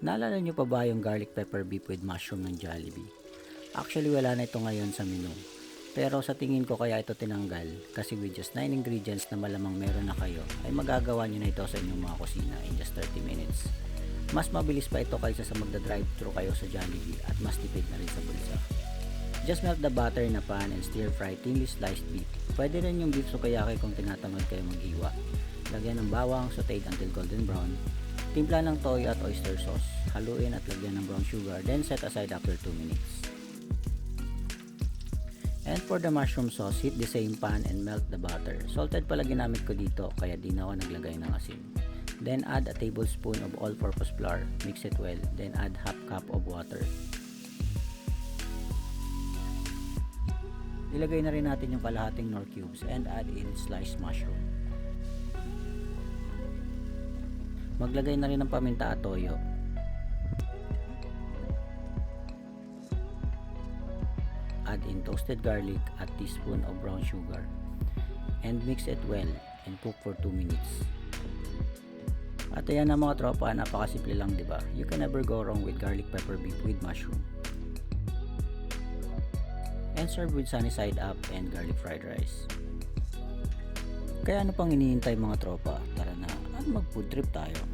Naalala nyo pa ba yung garlic pepper beef with mushroom ng Jollibee? Actually wala na ito ngayon sa menu. Pero sa tingin ko kaya ito tinanggal kasi with just 9 ingredients na malamang meron na kayo ay magagawa nyo na ito sa inyong mga kusina in just 30 minutes. Mas mabilis pa ito kaysa sa magda-drive-thru kayo sa Jollibee at mas tipid na rin sa bulsa. Just melt the butter in a pan and stir fry thinly sliced beef. Pwede rin yung beef sukiyaki kung tinatamad kayo maghiwa. Lagyan ng bawang, sauteed until golden brown. Timpla ng toyo at oyster sauce. Haluin at lagyan ng brown sugar, then set aside after 2 minutes. And for the mushroom sauce, heat the same pan and melt the butter. Salted pala ginamit ko dito, kaya di na ako naglagay ng asin. Then add a tablespoon of all-purpose flour, mix it well, then add half cup of water. Ilagay na rin natin yung kalahating nor cubes and add in sliced mushroom. Maglagay na rin ng paminta at toyo. Add in toasted garlic at teaspoon of brown sugar. And mix it well and cook for 2 minutes. At ayan na mga tropa, napakasimple lang, diba? You can never go wrong with garlic pepper beef with mushroom. And serve with sunny side up and garlic fried rice. Kaya ano pang hinihintay mga tropa? Tara na at mag food trip tayo.